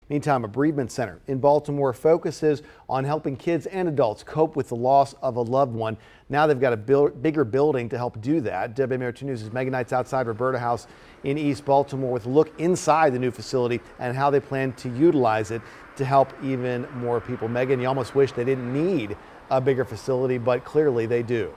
Meantime, a bereavement center in Baltimore focuses on helping kids and adults cope with the loss of a loved one. Now they've got a bigger building to help do that. WMAR 2 News' Megan Knight's outside Roberta House in East Baltimore with a look inside the new facility and how they plan to utilize it to help even more people. Megan, you almost wish they didn't need a bigger facility, but clearly they do.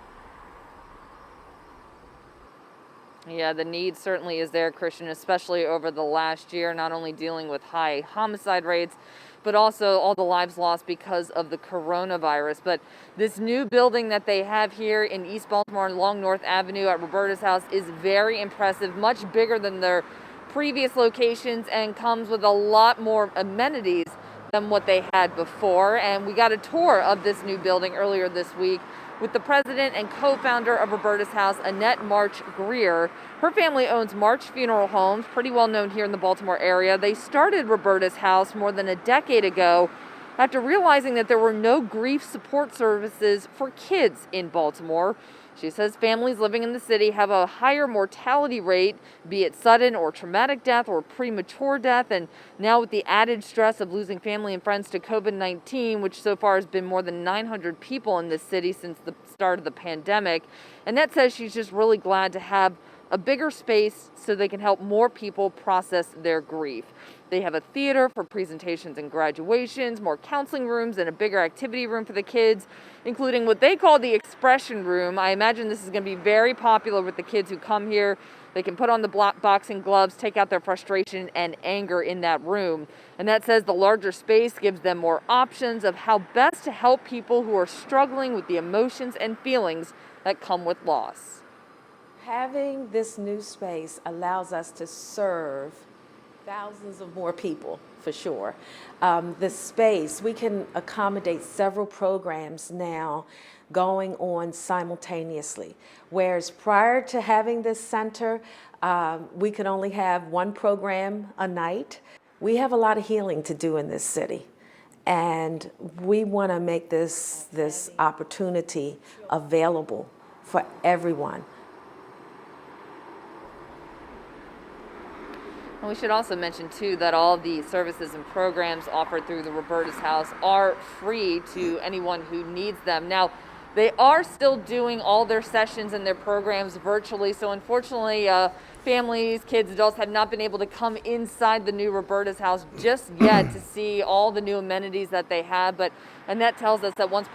Yeah, the need certainly is there, Christian, especially over the last year, not only dealing with high homicide rates, but also all the lives lost because of the coronavirus. But this new building that they have here in East Baltimore along North Avenue at Roberta's house is very impressive, much bigger than their previous locations, and comes with a lot more amenities than what they had before. And we got a tour of this new building earlier this week with the president and co-founder of Roberta's house, Annette March Greer. Her family owns March Funeral Homes, pretty well known here in the Baltimore area. They started Roberta's house more than a decade ago after realizing that there were no grief support services for kids in Baltimore. She says families living in the city have a higher mortality rate, be it sudden or traumatic death or premature death. And now with the added stress of losing family and friends to COVID-19, which so far has been more than 900 people in this city since the start of the pandemic. Annette says she's just really glad to have a bigger space so they can help more people process their grief. They have a theater for presentations and graduations, more counseling rooms, and a bigger activity room for the kids, including what they call the expression room. I imagine this is going to be very popular with the kids who come here. They can put on the boxing gloves, take out their frustration and anger in that room. And that says the larger space gives them more options of how best to help people who are struggling with the emotions and feelings that come with loss. Having this new space allows us to serve thousands of more people, for sure. The space, we can accommodate several programs now going on simultaneously. Whereas prior to having this center, we could only have one program a night. We have a lot of healing to do in this city. And we want to make this opportunity available for everyone. And we should also mention, too, that all the services and programs offered through the Roberta's house are free to anyone who needs them. Now, they are still doing all their sessions and their programs virtually, so unfortunately, families, kids, adults have not been able to come inside the new Roberta's house just yet to see all the new amenities that they have. And that tells us that once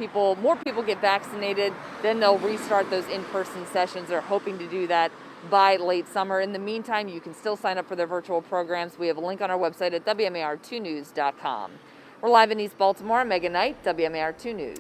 more people get vaccinated, then they'll restart those in-person sessions. They're hoping to do that by late summer. In the meantime, you can still sign up for their virtual programs. We have a link on our website at WMAR2news.com. We're live in East Baltimore. Megan Knight, WMAR 2 News.